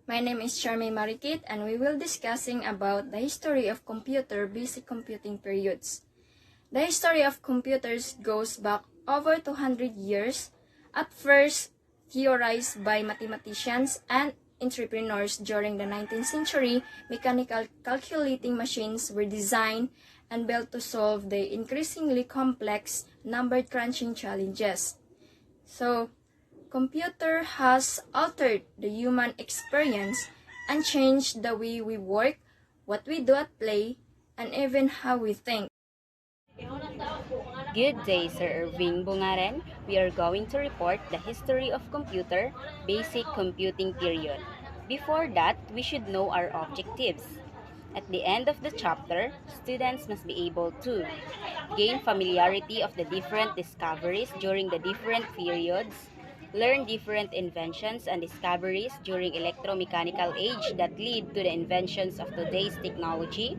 My name is Charmaine Marikit and we will discussing about the history of computer basic computing periods. The history of computers goes back over 200 years, at first theorized by mathematicians and entrepreneurs during the 19th century. Mechanical calculating machines were designed and built to solve the increasingly complex number crunching challenges. So, computer has altered the human experience and changed the way we work, what we do at play, and even how we think. Good day, Sir Irving Bungaren. We are going to report the history of computer, basic computing period. Before that, we should know our objectives. At the end of the chapter, students must be able to gain familiarity of the different discoveries during the different periods, learn different inventions and discoveries during electromechanical age that lead to the inventions of today's technology,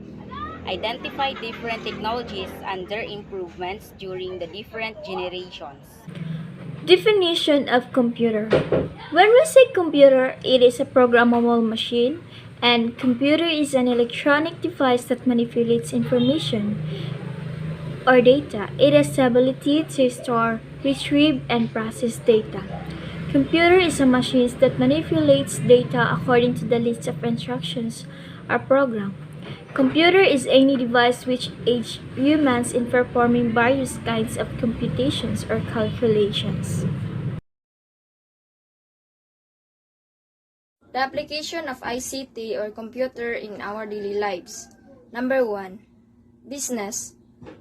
identify different technologies and their improvements during the different generations. Definition of computer. When we say computer, it is a programmable machine, and computer is an electronic device that manipulates information or data. It has the ability to store, retrieve, and process data. Computer is a machine that manipulates data according to the list of instructions or program. Computer is any device which aids humans in performing various kinds of computations or calculations. The application of ICT or computer in our daily lives. Number 1. Business.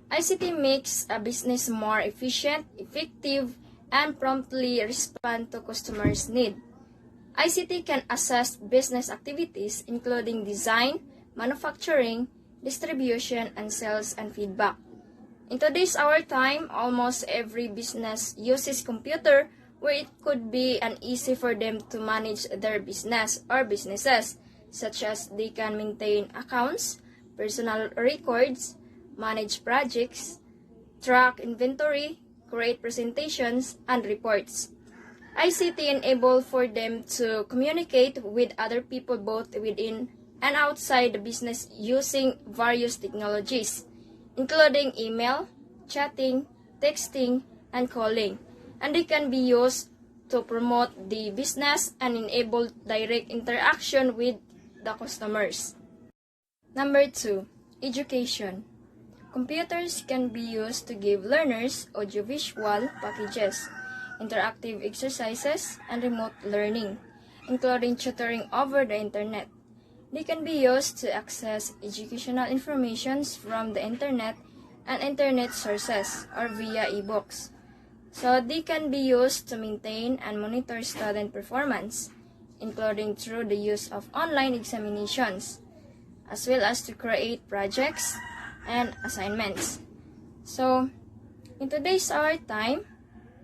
ICT makes a business more efficient, effective, and promptly respond to customers' need. ICT can assess business activities including design, manufacturing, distribution, and sales and feedback. In today's our time, almost every business uses computer where it could be easy for them to manage their business or businesses, such as they can maintain accounts, personal records, manage projects, track inventory, create presentations, and reports. ICT enable for them to communicate with other people both within and outside the business using various technologies, including email, chatting, texting, and calling. And they can be used to promote the business and enable direct interaction with the customers. Number 2. Education. Computers can be used to give learners audiovisual packages, interactive exercises, and remote learning, including tutoring over the internet. They can be used to access educational information from the internet and internet sources or via ebooks. So they can be used to maintain and monitor student performance, including through the use of online examinations, as well as to create projects and assignments. So, in today's our time,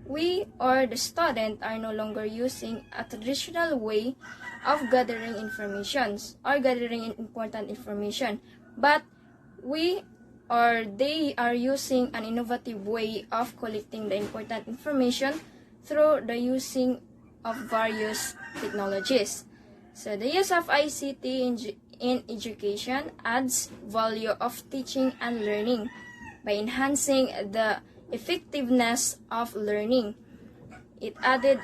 we or the student are no longer using a traditional way of gathering informations or gathering important information, but we or they are using an innovative way of collecting the important information through the using of various technologies. So the use of ICT in education adds value of teaching and learning by enhancing the effectiveness of learning. It added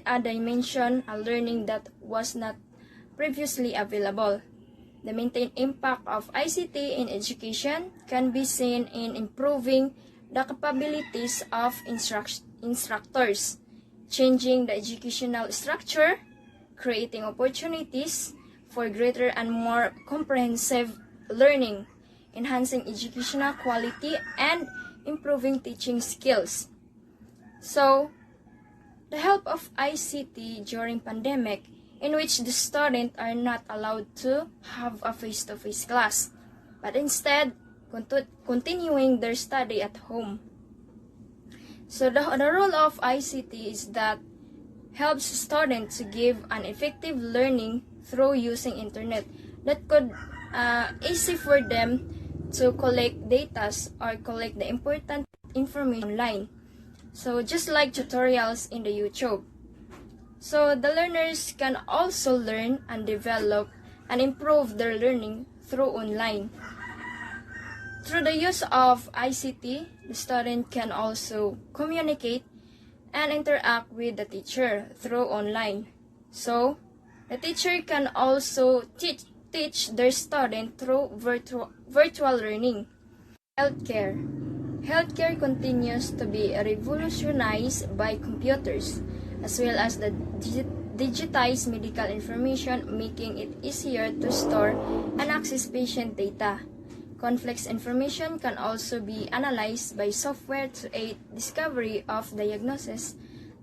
a dimension of learning that was not previously available. The maintained impact of ICT in education can be seen in improving the capabilities of instructors, changing the educational structure, creating opportunities for greater and more comprehensive learning, enhancing educational quality, and improving teaching skills. So, the help of ICT during pandemic, in which the students are not allowed to have a face-to-face class, but instead continuing their study at home. So the role of ICT is that helps students to give an effective learning through using internet that could easy for them to collect data or collect the important information online. So just like tutorials in the YouTube. So the learners can also learn and develop and improve their learning through online. Through the use of ICT, the student can also communicate and interact with the teacher through online. So, the teacher can also teach their student through virtual learning. Healthcare. Healthcare continues to be revolutionized by computers, as well as the digitized medical information, making it easier to store and access patient data. Complex information can also be analyzed by software to aid discovery of diagnosis,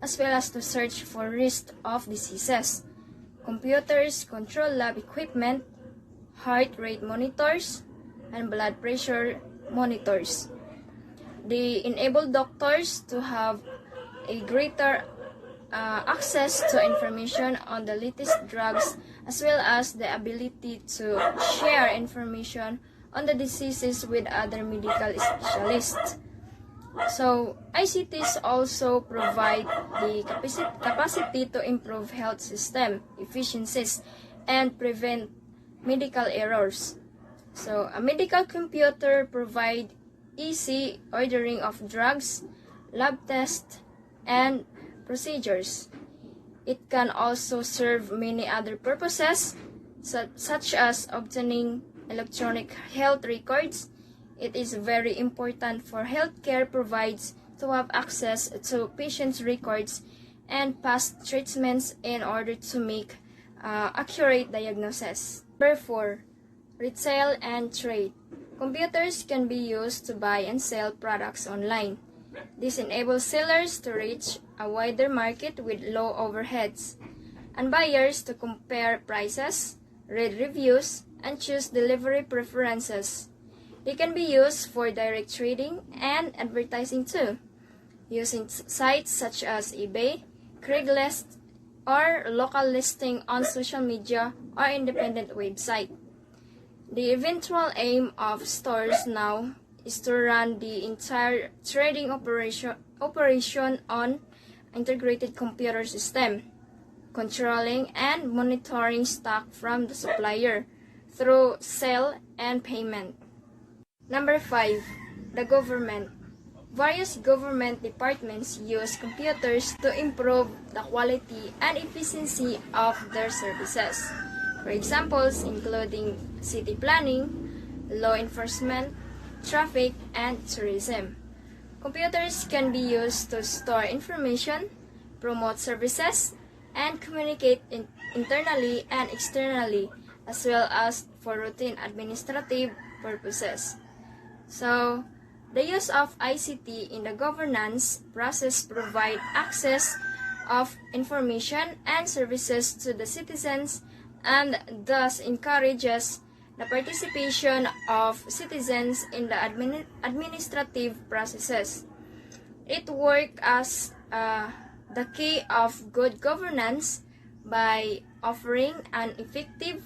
as well as to search for risk of diseases. Computers control lab equipment, heart rate monitors, and blood pressure monitors. They enable doctors to have a greater access to information on the latest drugs, as well as the ability to share information on the diseases with other medical specialists. So, ICTs also provide the capacity to improve health system efficiencies and prevent medical errors. So, a medical computer provides easy ordering of drugs, lab tests, and procedures. It can also serve many other purposes, such as obtaining electronic health records. It is very important for healthcare providers to have access to patients' records and past treatments in order to make accurate diagnosis. Number 4. Retail and trade. Computers can be used to buy and sell products online. This enables sellers to reach a wider market with low overheads, and buyers to compare prices, read reviews, and choose delivery preferences. They can be used for direct trading and advertising too, using sites such as eBay, Craigslist, or local listing on social media or independent website. The eventual aim of stores now is to run the entire trading operation on integrated computer system, controlling and monitoring stock from the supplier through sale and payment. Number 5. The government. Various government departments use computers to improve the quality and efficiency of their services. For examples including city planning, law enforcement, traffic, and tourism. Computers can be used to store information, promote services, and communicate internally and externally, as well as for routine administrative purposes. So, the use of ICT in the governance process provide access of information and services to the citizens, and thus encourages the participation of citizens in the administrative processes. It works as the key of good governance by offering an effective,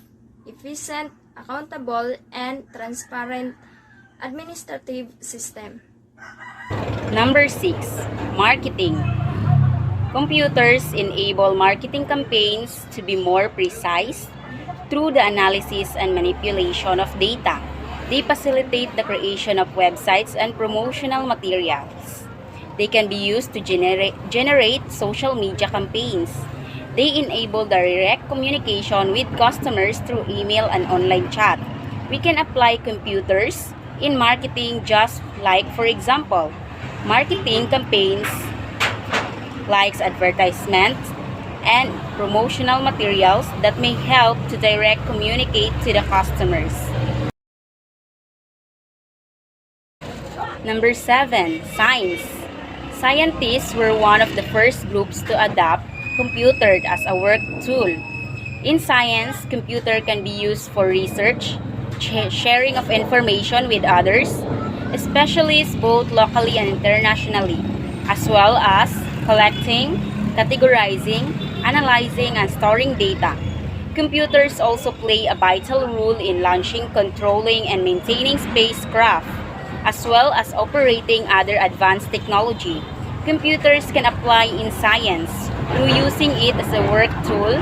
efficient, accountable, and transparent administrative system. Number 6. Marketing. Computers enable marketing campaigns to be more precise through the analysis and manipulation of data. They facilitate the creation of websites and promotional materials. They can be used to generate social media campaigns. They enable direct communication with customers through email and online chat. We can apply computers in marketing just like, for example, marketing campaigns like advertisements and promotional materials that may help to direct communicate to the customers. Number 7. Science. Scientists were one of the first groups to adopt computer as a work tool. In science, computer can be used for research, sharing of information with others, specialists both locally and internationally, as well as collecting, categorizing, analyzing, and storing data. Computers also play a vital role in launching, controlling, and maintaining spacecraft, as well as operating other advanced technology. Computers can apply in science, through using it as a work tool,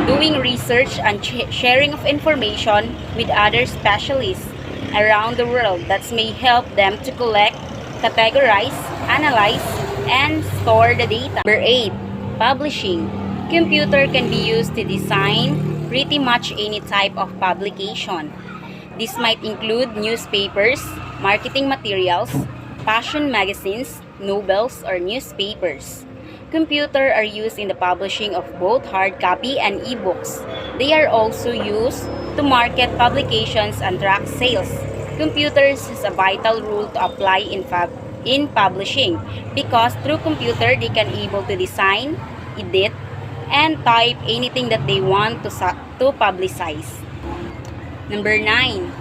doing research and sharing of information with other specialists around the world that may help them to collect, categorize, analyze, and store the data. Number 8. Publishing. Computer can be used to design pretty much any type of publication. This might include newspapers, marketing materials, fashion magazines, novels, or newspapers. Computers are used in the publishing of both hard copy and e-books. They are also used to market publications and track sales. Computers is a vital rule to apply in publishing because through computer they can able to design, edit, and type anything that they want to publicize. Number 9.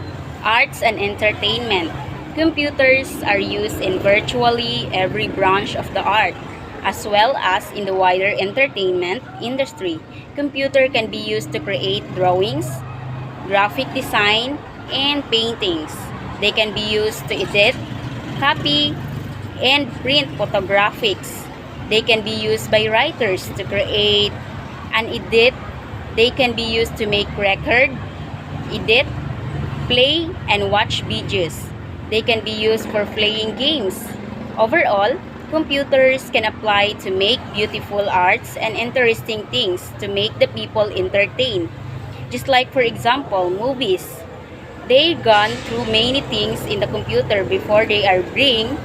Arts and entertainment. Computers are used in virtually every branch of the art, as well as in the wider entertainment industry. Computer can be used to create drawings, graphic design, and paintings. They can be used to edit, copy, and print photographics. They can be used by writers to create and edit. They can be used to make record, edit, play, and watch videos. They can be used for playing games. Overall, computers can apply to make beautiful arts and interesting things to make the people entertained. Just like for example, movies. They've gone through many things in the computer before they are being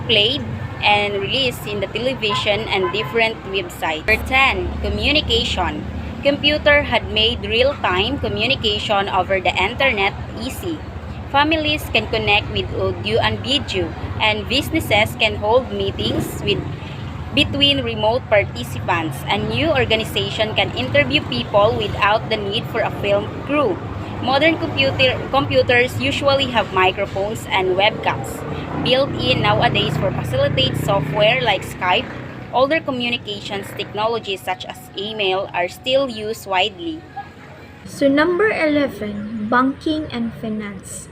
played and released in the television and different websites. Number 10. Communication. Computer had made real-time communication over the internet easy. Families can connect with audio and video, and businesses can hold meetings between remote participants. A new organization can interview people without the need for a film crew. Modern computers usually have microphones and webcams built in nowadays for facilitate software like Skype. Older communications technologies such as email are still used widely. So number 11, banking and finance.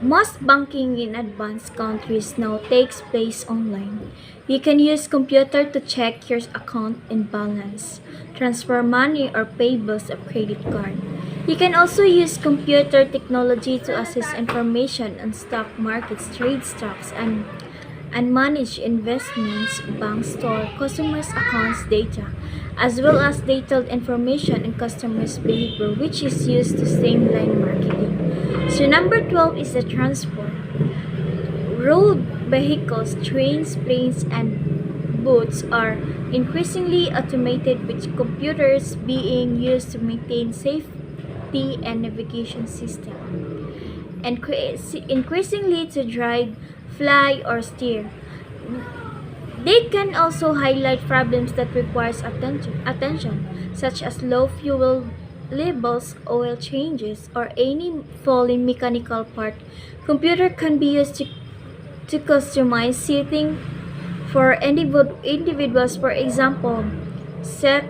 Most banking in advanced countries now takes place online. You can use computer to check your account and balance, transfer money or pay bills of credit card. You can also use computer technology to access information on stock markets, trade stocks, and manage investments, bank store, customers' accounts data, as well as detailed information on customers' behavior, which is used to streamline marketing. So number 12 is the transport. Road vehicles, trains, planes, and boats are increasingly automated with computers being used to maintain safety and navigation system, and increasingly to drive, fly, or steer. They can also highlight problems that requires attention, such as low fuel labels, oil changes, or any falling mechanical part. Computer can be used to customize seating for individuals, for example, set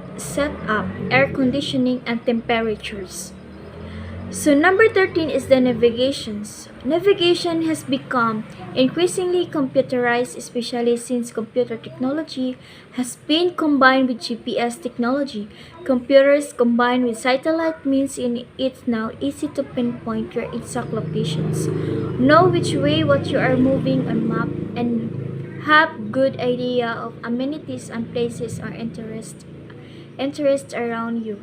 up, air conditioning, and temperatures. So number 13 is the navigations. Navigation has become increasingly computerized, especially since computer technology has been combined with GPS technology. Computers combined with satellite means it's now easy to pinpoint your exact locations, know which way what you are moving on map, and have good idea of amenities and places or interest around you.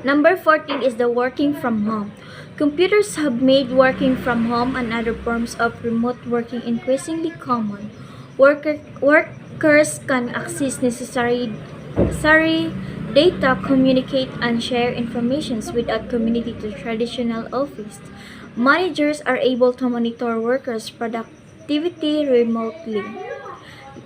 Number 14 is the working from home. Computers have made working from home and other forms of remote working increasingly common. Workers can access necessary data, communicate, and share information without commuting to traditional office. Managers are able to monitor workers' productivity remotely.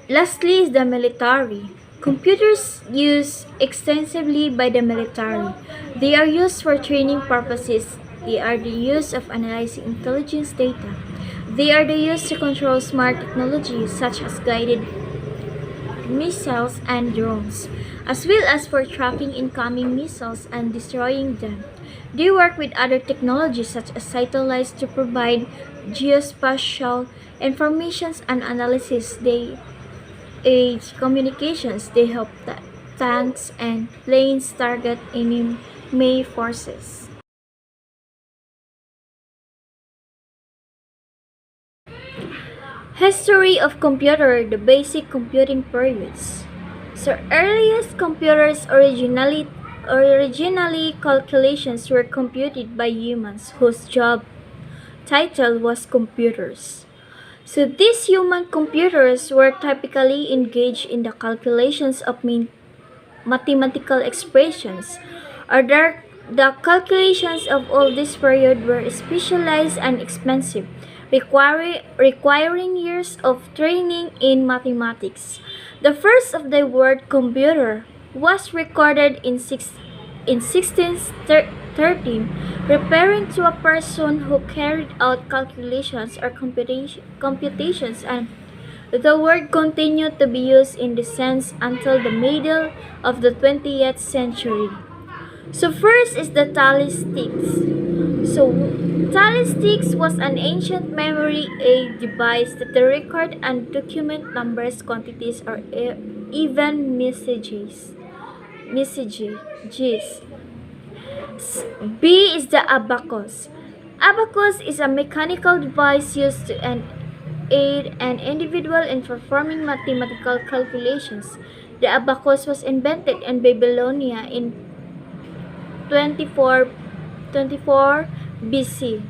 Lastly is the military. Computers used extensively by the military. They are used for training purposes. They are the use of analyzing intelligence data. They are the use to control smart technologies such as guided missiles and drones, as well as for tracking incoming missiles and destroying them. They work with other technologies such as satellites to provide geospatial information and analysis. Age communications, they help tanks and planes target enemy forces. History of computer, the basic computing periods. So earliest computers originally calculations were computed by humans whose job title was computers. So these human computers were typically engaged in the calculations of mathematical expressions. The calculations of all this period were specialized and expensive, requiring years of training in mathematics. The first of the word computer was recorded in 1613, referring to a person who carried out calculations or computations, and the word continued to be used in this sense until the middle of the 20th century. So first is the tally sticks. So tally sticks was an ancient memory aid device that record and document numbers, quantities, or even messages. Messages. B is the abacus. Abacus is a mechanical device used to aid an individual in performing mathematical calculations. The abacus was invented in Babylonia in 24 BC.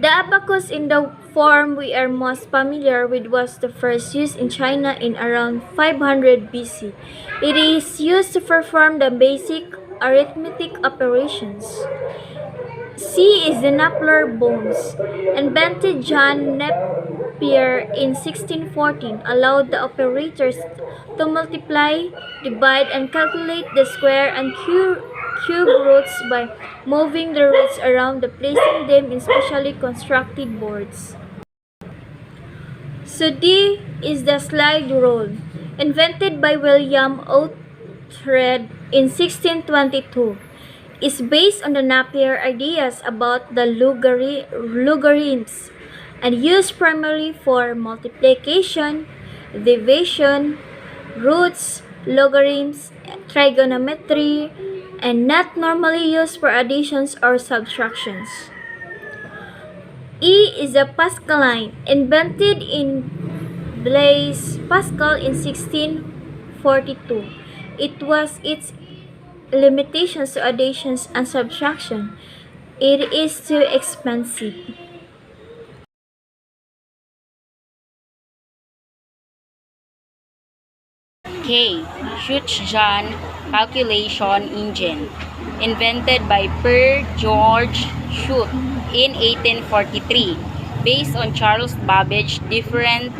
The abacus in the form we are most familiar with was the first used in China in around 500 BC. It is used to perform the basic arithmetic operations. C is the Napier bones. Invented John Napier in 1614, allowed the operators to multiply, divide, and calculate the square and cube roots by moving the roots around and placing them in specially constructed boards. So D is the slide rule. Invented by William Oughtred in 1622. Is based on the Napier ideas about the logarithms and used primarily for multiplication, division, roots, logarithms, trigonometry, and not normally used for additions or subtractions. E is the Pascaline, invented in Blaise Pascal in 1642. It was its limitations to additions and subtraction. It is too expensive. K. Schutzjan calculation engine, invented by Per George Schut in 1843, based on Charles Babbage difference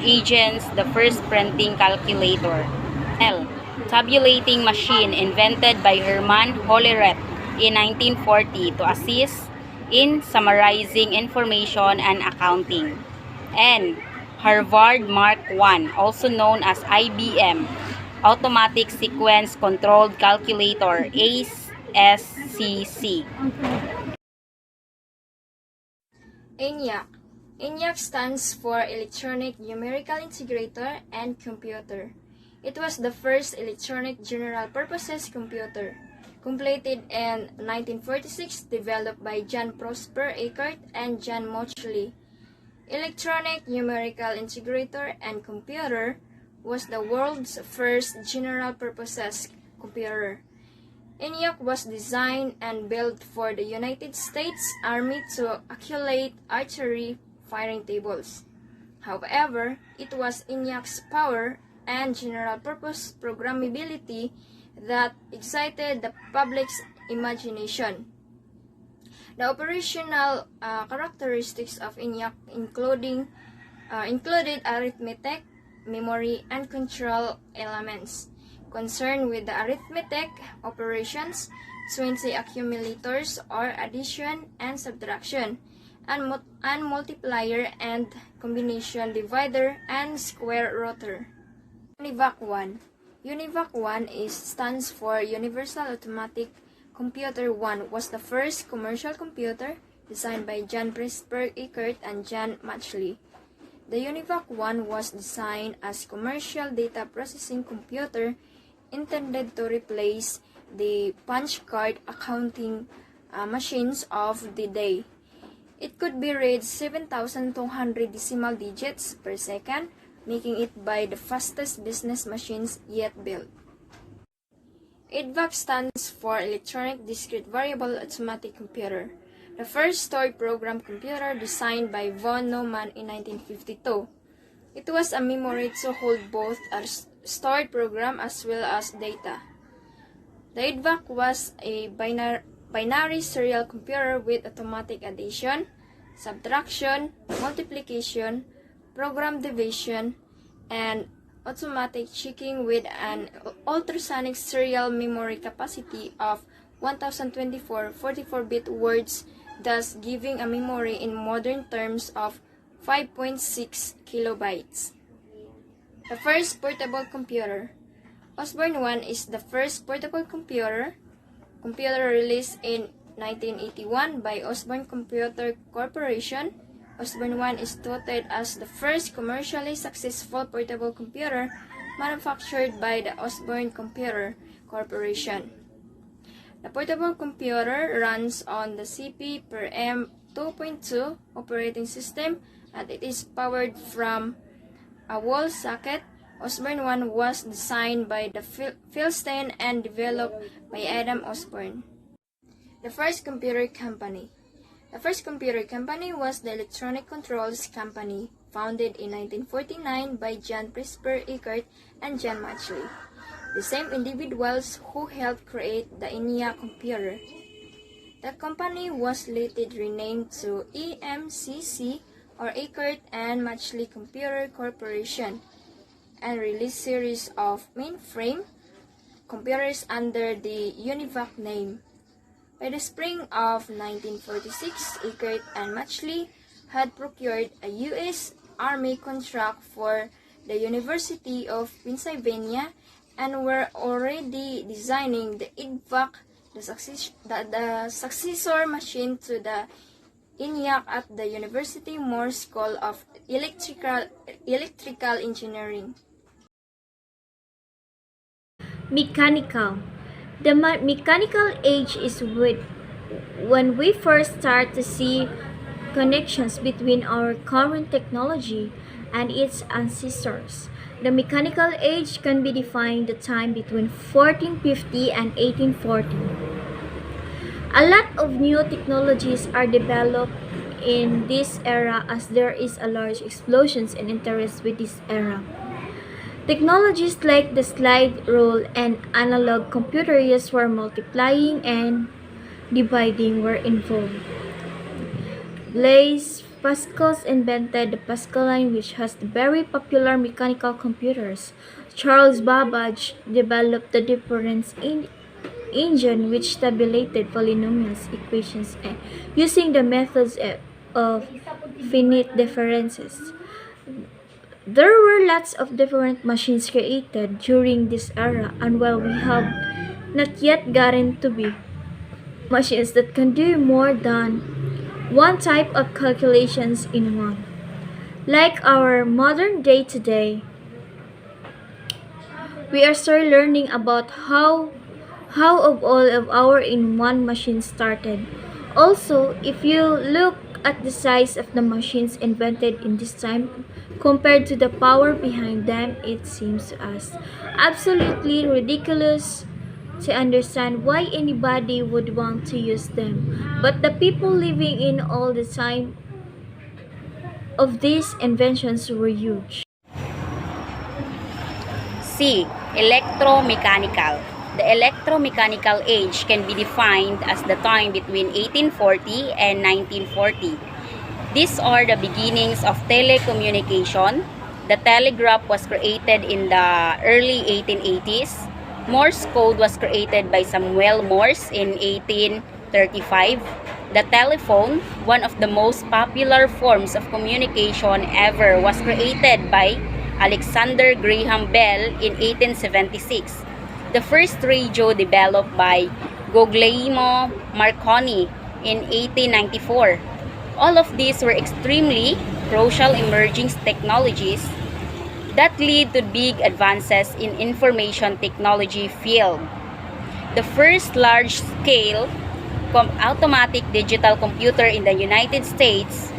agents, the first printing calculator. L. Tabulating machine, invented by Hermann Hollerith in 1940 to assist in summarizing information and accounting. N. Harvard Mark I, also known as IBM, Automatic Sequence Controlled Calculator, ASCC. ENIAC. ENIAC stands for Electronic Numerical Integrator and Computer. It was the first electronic general purposes computer, completed in 1946, developed by John Prosper Eckert and John Mauchly. Electronic Numerical Integrator and Computer was the world's first general purposes computer. ENIAC was designed and built for the United States Army to calculate artillery firing tables. However, it was ENIAC's power and general-purpose programmability that excited the public's imagination. The operational characteristics of ENIAC included arithmetic, memory, and control elements. Concerned with the arithmetic operations, 20 accumulators or addition and subtraction, and multiplier and combination divider and square rooter. UNIVAC 1. UNIVAC 1 stands for Universal Automatic Computer 1, was the first commercial computer designed by John Prosper Eckert and John Mauchly. The UNIVAC 1 was designed as commercial data processing computer intended to replace the punch card accounting machines of the day. It could be read 7,200 decimal digits per second, making it by the fastest business machines yet built. EDVAC stands for Electronic Discrete Variable Automatic Computer, the first stored program computer designed by von Neumann in 1952. It was a memory to hold both a stored program as well as data. The EDVAC was a binary serial computer with automatic addition, subtraction, multiplication, program division, and automatic checking with an ultrasonic serial memory capacity of 1024 44-bit words, thus giving a memory in modern terms of 5.6 kilobytes. The first portable computer. Osborne 1 is the first portable computer released in 1981 by Osborne Computer Corporation. Osborne 1 is touted as the first commercially successful portable computer manufactured by the Osborne Computer Corporation. The portable computer runs on the CP/M 2.2 operating system and it is powered from a wall socket. Osborne 1 was designed by the Philstein and developed by Adam Osborne. The first computer company. The first computer company was the Electronic Controls Company, founded in 1949 by John Presper Eckert and John Matchley, the same individuals who helped create the ENIAC computer. The company was later renamed to EMCC, or Eckert and Matchley Computer Corporation, and released series of mainframe computers under the UNIVAC name. By the spring of 1946, Eckert and Matchley had procured a U.S. Army contract for the University of Pennsylvania and were already designing the EDVAC, the successor machine to the ENIAC at the University Moore School of Electrical Engineering. Mechanical. The mechanical age is when we first start to see connections between our current technology and its ancestors. The mechanical age can be defined the time between 1450 and 1840. A lot of new technologies are developed in this era as there is a large explosion in interest with this era. Technologies like the slide rule and analog computers where multiplying and dividing were involved. Blaise Pascal invented the Pascal line, which has the very popular mechanical computers. Charles Babbage developed the difference engine, which tabulated polynomials equations using the methods of finite differences. There were lots of different machines created during this era, and while we have not yet gotten to be machines that can do more than one type of calculations in one, like our modern day today, we are still learning about how of all of our in-one machines started. Also, if you look at the size of the machines invented in this time compared to the power behind them, it seems to us absolutely ridiculous to understand why anybody would want to use them. But the people living in all the time of these inventions were huge. C. Electromechanical. The electromechanical age can be defined as the time between 1840 and 1940. These are the beginnings of telecommunication. The telegraph was created in the early 1880s. Morse code was created by Samuel Morse in 1835. The telephone, one of the most popular forms of communication ever, was created by Alexander Graham Bell in 1876. The first radio developed by Guglielmo Marconi in 1894. All of these were extremely crucial emerging technologies that lead to big advances in information technology field. The first large-scale automatic digital computer in the United States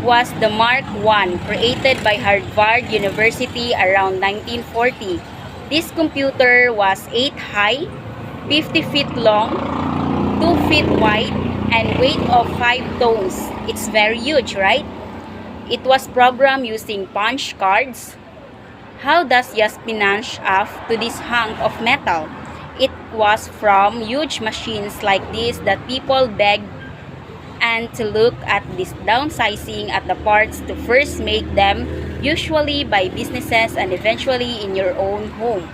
was the Mark I, created by Harvard University around 1940. This computer was 8 high, 50 feet long, 2 feet wide, and weight of 5 tons. It's very huge, right? It was programmed using punch cards. How does Yaspinanch off to this hunk of metal? It was from huge machines like this that people begged and to look at this downsizing at the parts to first make them, usually by businesses and eventually in your own home.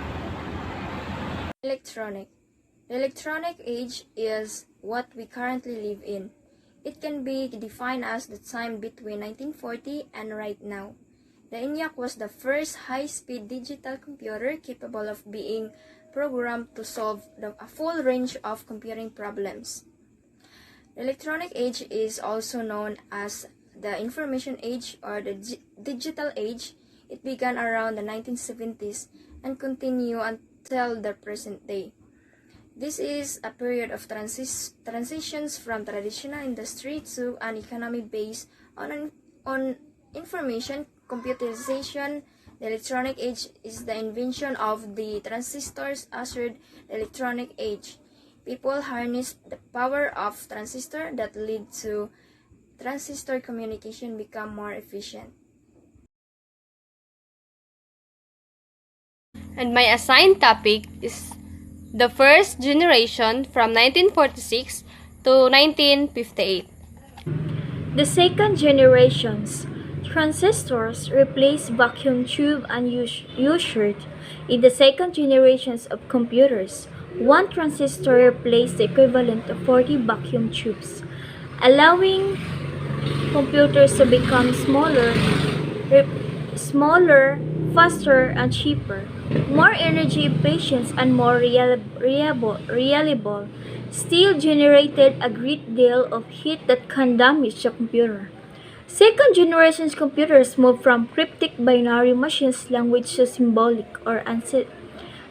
Electronic. The electronic age is what we currently live in. It can be defined as the time between 1940 and right now. The ENIAC was the first high-speed digital computer capable of being programmed to solve a full range of computing problems. The electronic age is also known as the information age or the digital age. It began around the 1970s and continued until the present day. This is a period of transitions from traditional industry to an economy based on information computerization. The electronic age is the invention of the transistors ushered the electronic age. People harnessed the power of transistor that lead to transistor communication become more efficient. And my assigned topic is the first generation from 1946 to 1958. The second generations transistors replaced vacuum tube and ushered in the second generations of computers. One transistor replaced the equivalent of 40 vacuum tubes, allowing computers to become smaller, faster, and cheaper, more energy efficient, and more reliable. Still generated a great deal of heat that can damage the computer. Second generation computers moved from cryptic binary machines language to symbolic or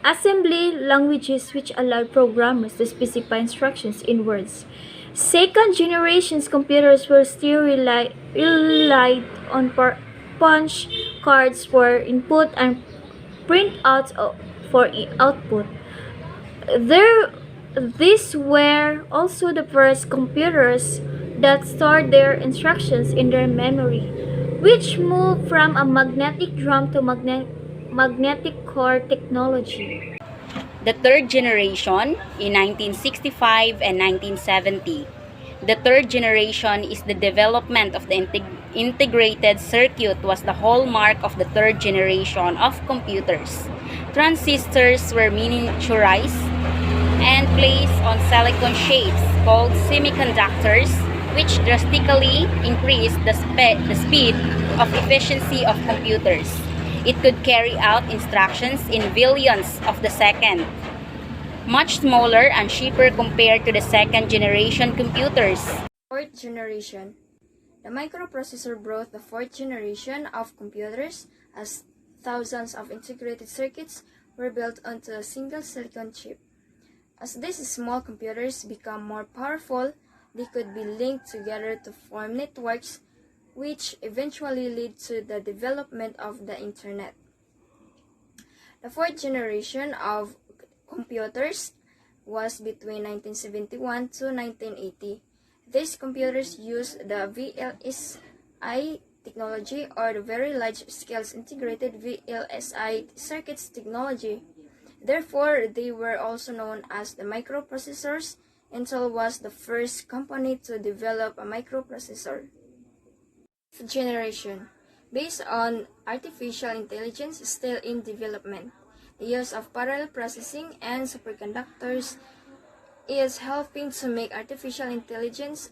assembly languages which allowed programmers to specify instructions in words. Second generation computers were still relied on punch cards for input and printouts for output. These were also the first computers that stored their instructions in their memory, which moved from a magnetic drum to magnetic core technology. The third generation in 1965 and 1970. The third generation is the development of the integrated circuit was the hallmark of the third generation of computers. Transistors were miniaturized and placed on silicon shapes called semiconductors, which drastically increased the speed of efficiency of computers. It could carry out instructions in billionths of the second, much smaller and cheaper compared to the second generation computers. Fourth generation. The microprocessor brought the fourth generation of computers as thousands of integrated circuits were built onto a single silicon chip. As these small computers become more powerful, they could be linked together to form networks, which eventually lead to the development of the Internet. The fourth generation of computers was between 1971 to 1980. These computers used the VLSI technology or the Very Large Scales Integrated VLSI Circuits technology. Therefore, they were also known as the microprocessors. Intel was the first company to develop a microprocessor. Fifth generation. Based on artificial intelligence still in development, the use of parallel processing and superconductors is helping to make artificial intelligence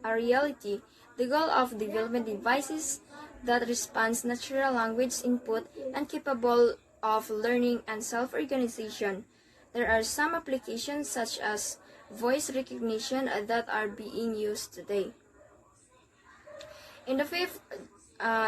a reality. The goal of development devices that responds natural language input and capable of learning and self-organization. There are some applications such as voice recognition that are being used today. In the fifth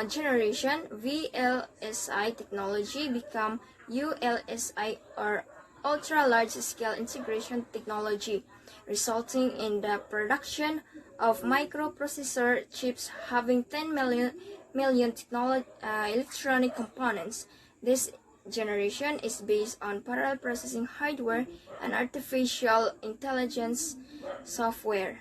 generation, VLSI technology become ULSI or ultra large scale integration technology, resulting in the production of microprocessor chips having 10 million electronic components. This generation is based on parallel processing hardware and artificial intelligence software.